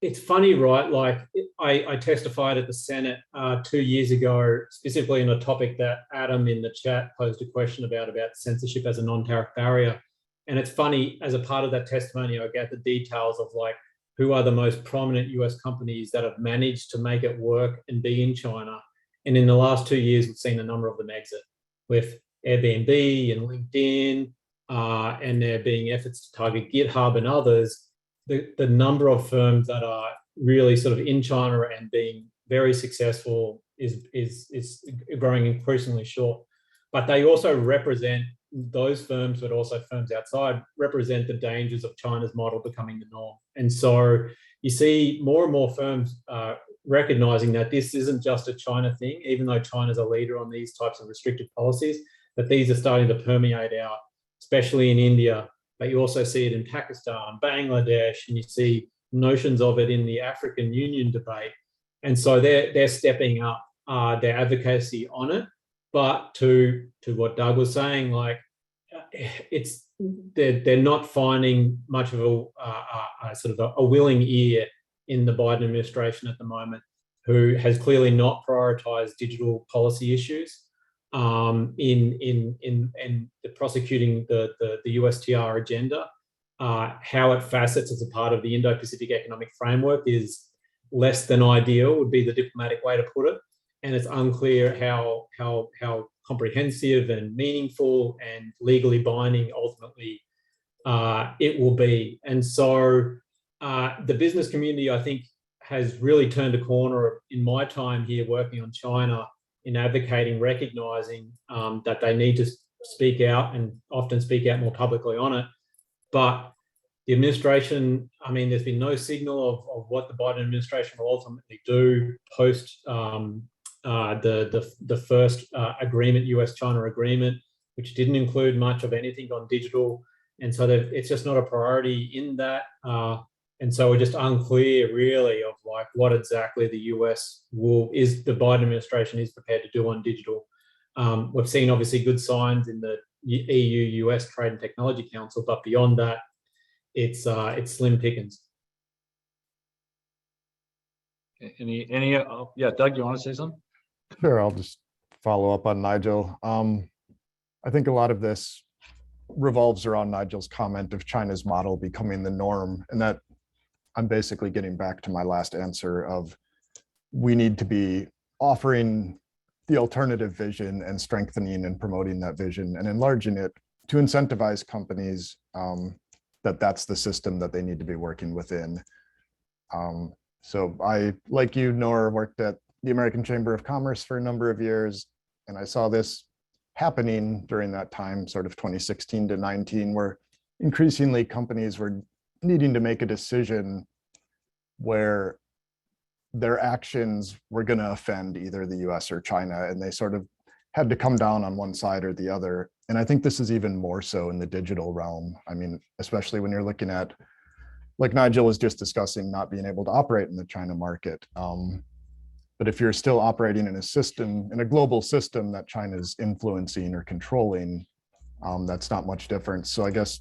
It's funny, right? Like I testified at the Senate 2 years ago, specifically on a topic that Adam in the chat posed a question about censorship as a non-tariff barrier. And it's funny, as a part of that testimony, I got the details of like who are the most prominent US companies that have managed to make it work and be in China. And in the last 2 years, we've seen a number of them exit, with Airbnb and LinkedIn, and there being efforts to target GitHub and others. The number of firms that are really sort of in China and being very successful is growing increasingly short. But they also represent, those firms, but also firms outside, represent the dangers of China's model becoming the norm. And so you see more and more firms recognizing that this isn't just a China thing, even though China's a leader on these types of restrictive policies, that these are starting to permeate out, especially in India, but you also see it in Pakistan, Bangladesh, and you see notions of it in the African Union debate. And so they're stepping up their advocacy on it. But to what Doug was saying, like they're not finding much of a sort of a willing ear in the Biden administration at the moment, who has clearly not prioritized digital policy issues in prosecuting the USTR agenda. How it facets as a part of the Indo-Pacific Economic Framework is less than ideal, would be the diplomatic way to put it. And it's unclear how comprehensive and meaningful and legally binding ultimately it will be. And so the business community, I think, has really turned a corner in my time here working on China in advocating, recognizing that they need to speak out and often speak out more publicly on it. But the administration, I mean, there's been no signal of what the Biden administration will ultimately do post the first agreement, US-China agreement, which didn't include much of anything on digital. And so it's just not a priority in that. And so we're just unclear really of like what exactly the US the Biden administration is prepared to do on digital. We've seen obviously good signs in the EU-US Trade and Technology Council, but beyond that, it's slim pickings. Yeah, Doug, you want to say something? Sure, I'll just follow up on Nigel. I think a lot of this revolves around Nigel's comment of China's model becoming the norm, and that I'm basically getting back to my last answer of we need to be offering the alternative vision and strengthening and promoting that vision and enlarging it to incentivize companies that's the system that they need to be working within. So I, like you, Nor, worked at the American Chamber of Commerce for a number of years, and I saw this happening during that time, sort of 2016 to 19, where increasingly companies were needing to make a decision where their actions were going to offend either the US or China, and they sort of had to come down on one side or the other. And I think this is even more so in the digital realm. I mean, especially when you're looking at, like Nigel was just discussing, not being able to operate in the China market. But if you're still operating in a system, in a global system that China's influencing or controlling, that's not much different. So I guess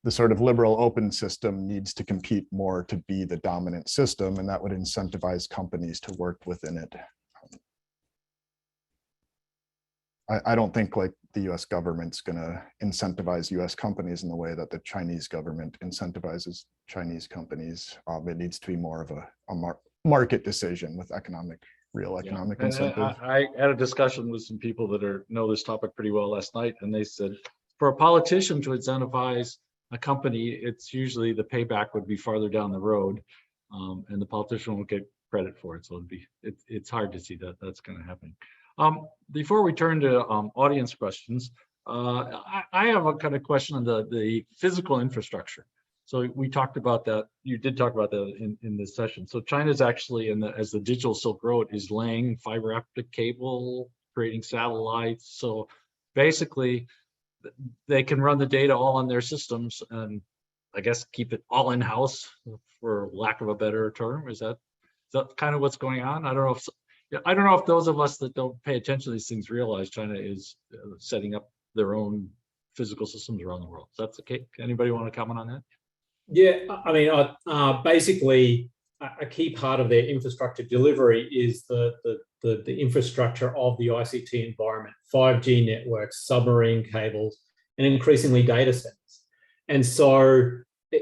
the sort of liberal open system needs to compete more to be the dominant system, and that would incentivize companies to work within it. I don't think like the US government's gonna incentivize US companies in the way that the Chinese government incentivizes Chinese companies. It needs to be more of a market decision with real economic incentive. I had a discussion with some people that know this topic pretty well last night, and they said for a politician to incentivize a company, it's usually the payback would be farther down the road, and the politician won't get credit for it. So it's hard to see that that's going to happen. Before we turn to audience questions, I have a kind of question on the physical infrastructure. So we talked about that. You did talk about that in this session. So China's actually, as the digital Silk Road, is laying fiber optic cable, creating satellites. So basically, they can run the data all on their systems and I guess keep it all in house, for lack of a better term. Is that kind of what's going on? I don't know if those of us that don't pay attention to these things realize China is setting up their own physical systems around the world. Is that the case? Anybody want to comment on that? Yeah, I mean, basically, a key part of their infrastructure delivery is the infrastructure of the ICT environment, 5G networks, submarine cables, and increasingly data centers. And so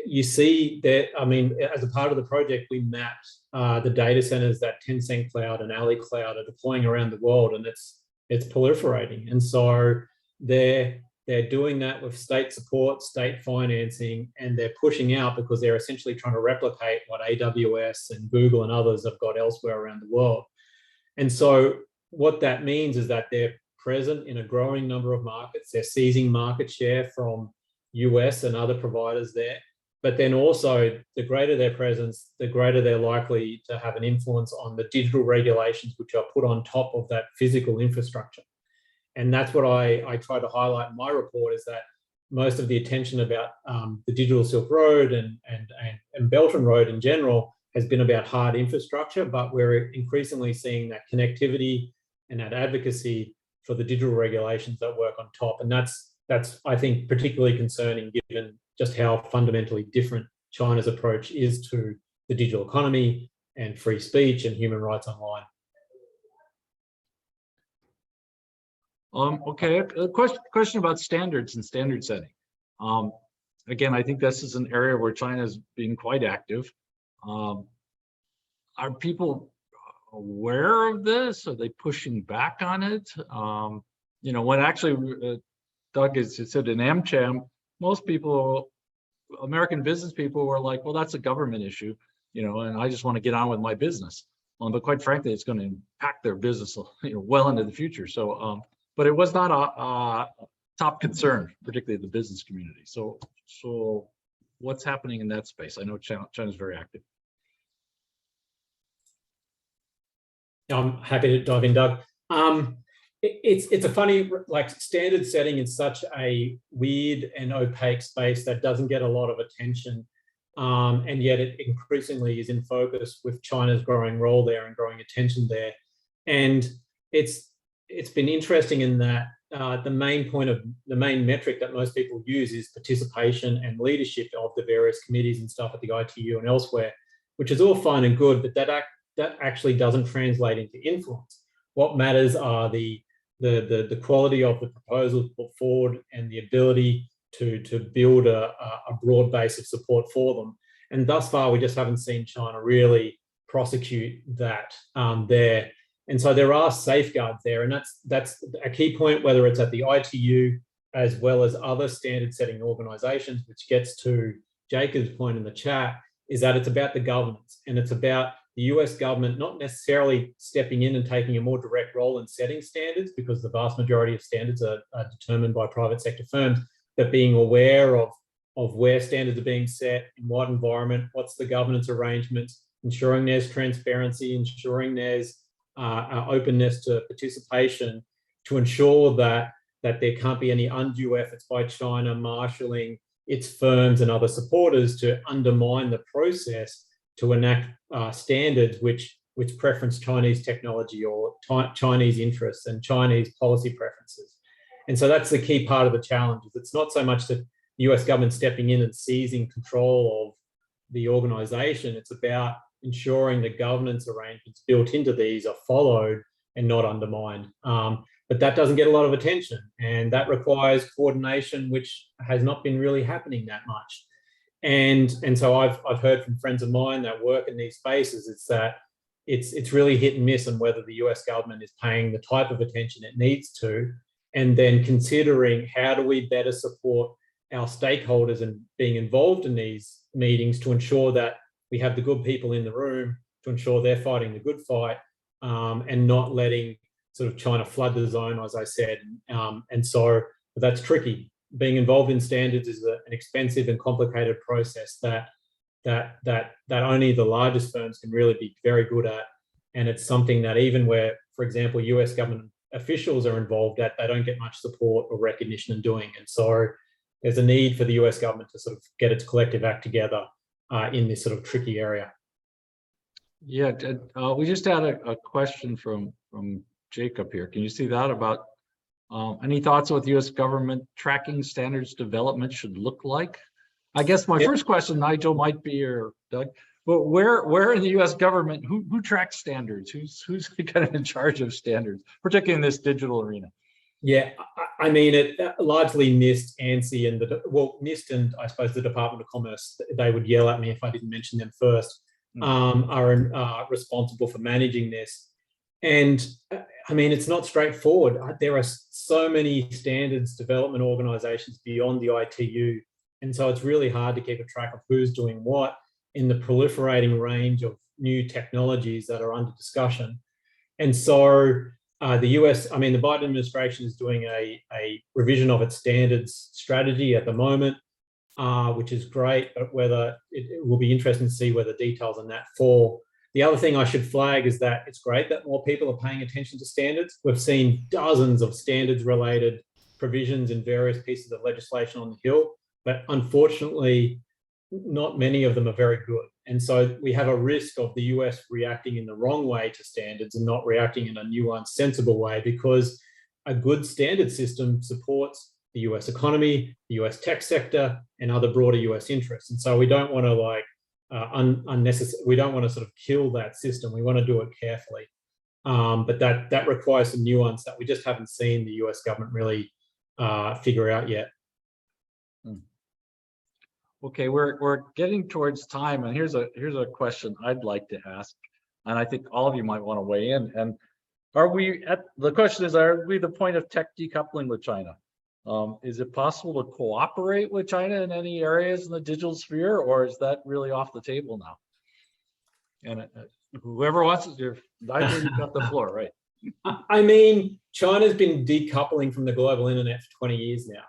you see that, I mean, as a part of the project, we mapped the data centers that Tencent Cloud and Ali Cloud are deploying around the world, and it's proliferating. And so they're doing that with state support, state financing, and they're pushing out because they're essentially trying to replicate what AWS and Google and others have got elsewhere around the world. And so what that means is that they're present in a growing number of markets. They're seizing market share from US and other providers there. but then also the greater their presence, the greater they're likely to have an influence on the digital regulations which are put on top of that physical infrastructure. And that's what I try to highlight in my report, is that most of the attention about the digital Silk Road and Belt and Road in general has been about hard infrastructure, but we're increasingly seeing that connectivity and that advocacy for the digital regulations that work on top. And that's I think, particularly concerning given just how fundamentally different China's approach is to the digital economy and free speech and human rights online. Okay, a question about standards and standard setting. Again, I think this is an area where China is being quite active. Are people aware of this? Are they pushing back on it? You know, when actually Doug has said in AmCham, most people, American business people, were like, well, that's a government issue, you know, and I just want to get on with my business. But quite frankly, it's going to impact their business, you know, well into the future. So, but it was not a top concern, particularly the business community. So what's happening in that space? I know China's very active. I'm happy to dive in, Doug. It's a funny, like, standard setting in such a weird and opaque space that doesn't get a lot of attention, and yet it increasingly is in focus with China's growing role there and growing attention there. And it's been interesting in that the main metric that most people use is participation and leadership of the various committees and stuff at the ITU and elsewhere, which is all fine and good, but that actually doesn't translate into influence. What matters are the quality of the proposals put forward and the ability to build a broad base of support for them. And thus far, we just haven't seen China really prosecute that there. And so there are safeguards there, and that's a key point, whether it's at the ITU as well as other standard setting organizations, which gets to Jacob's point in the chat, is that it's about the governance, and it's about the US government not necessarily stepping in and taking a more direct role in setting standards, because the vast majority of standards are determined by private sector firms, but being aware of where standards are being set, in what environment, what's the governance arrangements, ensuring there's transparency, ensuring there's openness to participation, to ensure that there can't be any undue efforts by China marshalling its firms and other supporters to undermine the process to enact standards which preference Chinese technology or Chinese interests and Chinese policy preferences. And so that's the key part of the challenge. It's not so much that the US government stepping in and seizing control of the organization. It's about ensuring the governance arrangements built into these are followed and not undermined. But that doesn't get a lot of attention, and that requires coordination, which has not been really happening that much. And so I've heard from friends of mine that work in these spaces, it's really hit and miss on whether the US government is paying the type of attention it needs to, and then considering how do we better support our stakeholders and being involved in these meetings to ensure that we have the good people in the room, to ensure they're fighting the good fight, and not letting sort of China flood the zone, as I said. And so that's tricky. Being involved in standards is an expensive and complicated process that only the largest firms can really be very good at. And it's something that even where, for example, US government officials are involved at, they don't get much support or recognition in doing. And so there's a need for the US government to sort of get its collective act together in this sort of tricky area. Yeah, we just had a question from Jacob here. Can you see that about any thoughts on what the US government tracking standards development should look like? I guess my first question, Nigel, might be, or Doug, but where in the US government, who tracks standards? Who's kind of in charge of standards, particularly in this digital arena? Yeah, I mean, it largely NIST, ANSI, and NIST and I suppose the Department of Commerce, they would yell at me if I didn't mention them first, are responsible for managing this. And I mean, it's not straightforward. There are so many standards development organizations beyond the ITU. And so it's really hard to keep a track of who's doing what in the proliferating range of new technologies that are under discussion. And so the US, I mean, the Biden administration is doing a revision of its standards strategy at the moment. which is great, but whether it will be interesting to see where the details on that fall. The other thing I should flag is that it's great that more people are paying attention to standards. We've seen dozens of standards-related provisions in various pieces of legislation on the Hill, but unfortunately, not many of them are very good. And so we have a risk of the US reacting in the wrong way to standards and not reacting in a nuanced, sensible way, because a good standard system supports the US economy, the US tech sector, and other broader US interests. And so we don't want to we don't want to sort of kill that system. We want to do it carefully. But that requires some nuance that we just haven't seen the US government really figure out yet. Okay, we're getting towards time, and here's a question I'd like to ask, and I think all of you might want to weigh in. And the question is, are we at the point of tech decoupling with China? Is it possible to cooperate with China in any areas in the digital sphere, or is that really off the table now? And whoever wants it, Nigel, you've got the floor, right? I mean, China's been decoupling from the global internet for 20 years now.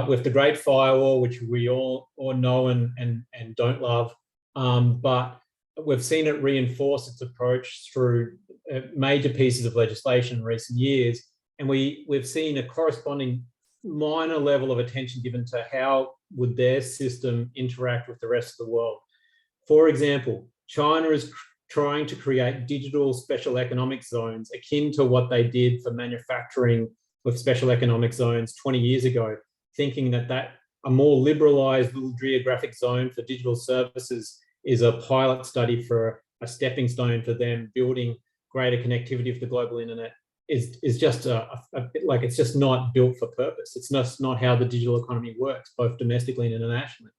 With the Great Firewall, which we all know and don't love, but we've seen it reinforce its approach through major pieces of legislation in recent years, and we've seen a corresponding minor level of attention given to how would their system interact with the rest of the world. For example, China is trying to create digital special economic zones akin to what they did for manufacturing with special economic zones 20 years ago, thinking that a more liberalized little geographic zone for digital services is a pilot study for a stepping stone for them building greater connectivity of the global internet is just like, it's just not built for purpose. It's not how the digital economy works, both domestically and internationally.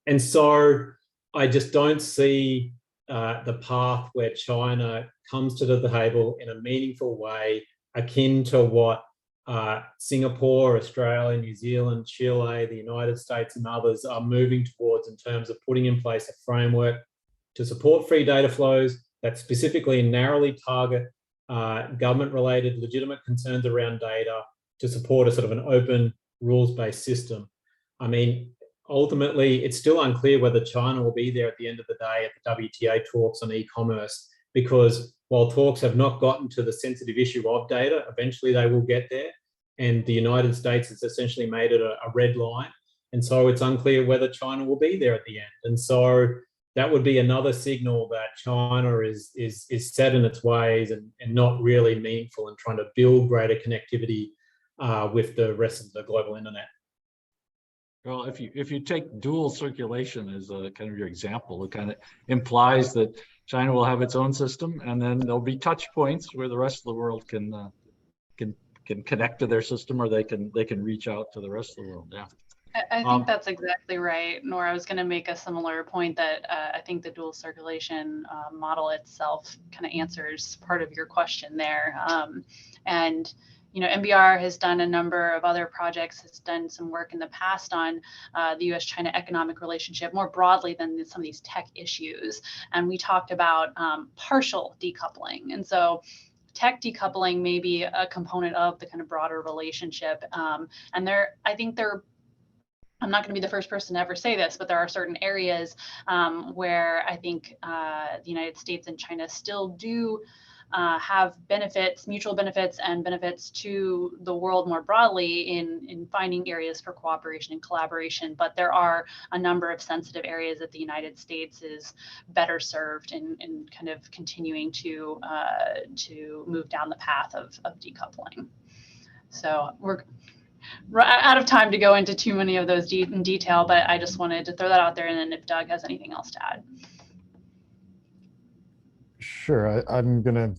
And so I just don't see the path where China comes to the table in a meaningful way, akin to what Singapore, Australia, New Zealand, Chile, the United States, and others are moving towards in terms of putting in place a framework to support free data flows that specifically and narrowly target government-related legitimate concerns around data to support a sort of an open, rules-based system. I mean, ultimately, it's still unclear whether China will be there at the end of the day at the WTA talks on e-commerce, because while talks have not gotten to the sensitive issue of data, eventually they will get there. And the United States has essentially made it a red line. And so it's unclear whether China will be there at the end. And so that would be another signal that China is set in its ways and not really meaningful in trying to build greater connectivity with the rest of the global internet. Well, if you take dual circulation as a kind of your example, it kind of implies that China will have its own system, and then there'll be touch points where the rest of the world can connect to their system, or they can reach out to the rest of the world. Yeah. I think that's exactly right. Nor I was going to make a similar point that I think the dual circulation model itself kind of answers part of your question there. And you know, NBR has done a number of other projects, has done some work in the past on the US-China economic relationship more broadly than some of these tech issues. And we talked about partial decoupling. And so tech decoupling may be a component of the kind of broader relationship. And I'm not going to be the first person to ever say this, but there are certain areas where I think the United States and China still do have benefits, mutual benefits, and benefits to the world more broadly in finding areas for cooperation and collaboration. But there are a number of sensitive areas that the United States is better served in kind of continuing to move down the path of decoupling. So we're out of time to go into too many of those in detail, but I just wanted to throw that out there. And then if Doug has anything else to add. Sure, I'm going to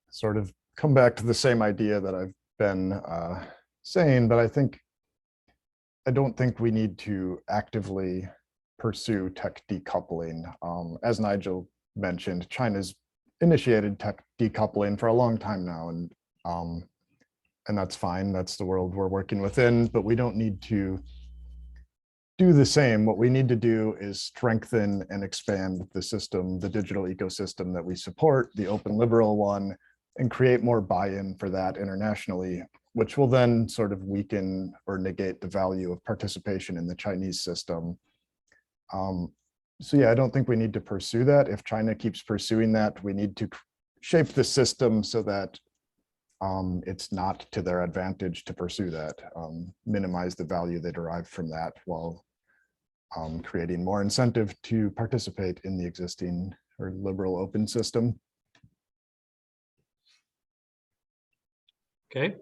sort of come back to the same idea that I've been saying, but I don't think we need to actively pursue tech decoupling. As Nigel mentioned, China's initiated tech decoupling for a long time now, and that's fine. That's the world we're working within, but we don't need to do the same. What we need to do is strengthen and expand the system, the digital ecosystem that we support, the open liberal one, and create more buy-in for that internationally. which will then sort of weaken or negate the value of participation in the Chinese system. So yeah, I don't think we need to pursue that. If China keeps pursuing that, we need to shape the system so that it's not to their advantage to pursue that, minimize the value they derive from that while creating more incentive to participate in the existing or liberal open system. Okay,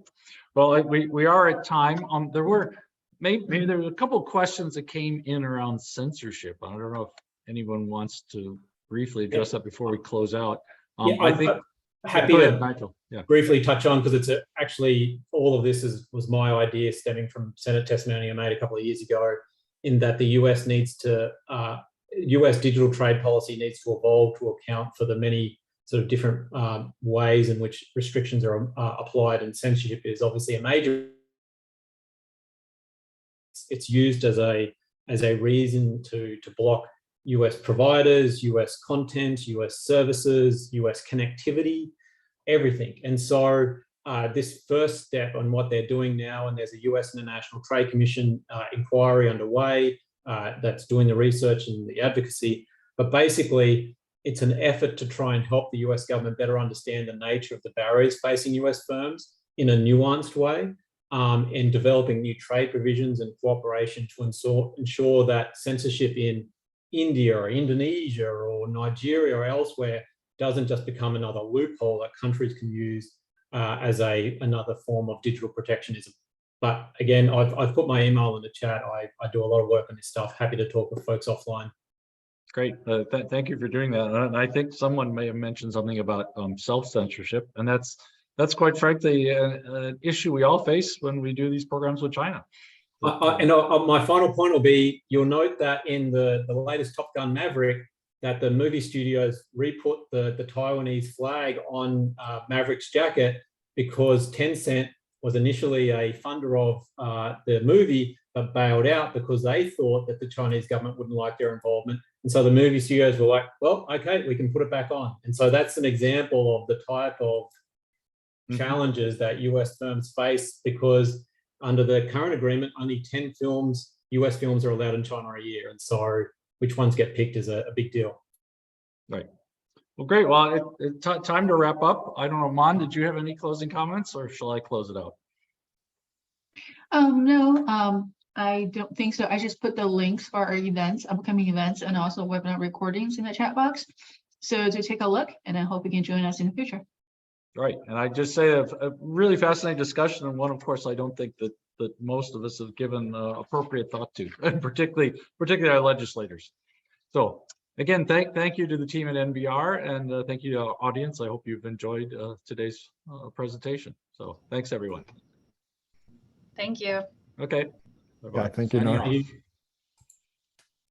well, we are at time. There were maybe there were a couple of questions that came in around censorship. I don't know if anyone wants to briefly address that before we close out. I think happy go ahead, to Nigel. Yeah. briefly touch on, because it's actually all of this was my idea stemming from Senate testimony I made a couple of years ago, in that the US needs to US digital trade policy needs to evolve to account for the many sort of different ways in which restrictions are applied, and censorship is obviously a major. It's used as a reason to block US providers, US content, US services, US connectivity, everything. And so this first step on what they're doing now, and there's a US International Trade Commission inquiry underway that's doing the research and the advocacy, but basically it's an effort to try and help the US government better understand the nature of the barriers facing US firms in a nuanced way, and developing new trade provisions and cooperation to ensure that censorship in India or Indonesia or Nigeria or elsewhere doesn't just become another loophole that countries can use as another form of digital protectionism. But again, I've put my email in the chat. I do a lot of work on this stuff. Happy to talk with folks offline. Great. Thank you for doing that. And I think someone may have mentioned something about self-censorship, and that's quite frankly an issue we all face when we do these programs with China. My final point will be, you'll note that in the latest Top Gun Maverick, that the movie studios re-put the Taiwanese flag on Maverick's jacket, because Tencent was initially a funder of the movie, but bailed out because they thought that the Chinese government wouldn't like their involvement. And so the movie studios were like, well, okay, we can put it back on. And so that's an example of the type of challenges that US firms face, because under the current agreement, only 10 films, US films, are allowed in China a year. And so which ones get picked is a big deal. Right. Well, great. Well, it's time to wrap up. I don't know, Mon, did you have any closing comments, or shall I close it out? No, I don't think so. I just put the links for our events, upcoming events, and also webinar recordings in the chat box. So to take a look, and I hope you can join us in the future. Right. And I just say a really fascinating discussion, and one, of course, I don't think that most of us have given appropriate thought to, and particularly our legislators. So again, thank you to the team at NBR, and thank you to our audience. I hope you've enjoyed today's presentation. So thanks, everyone. Thank you. Okay. Bye-bye. Yeah, thank you, Signing Nora. off.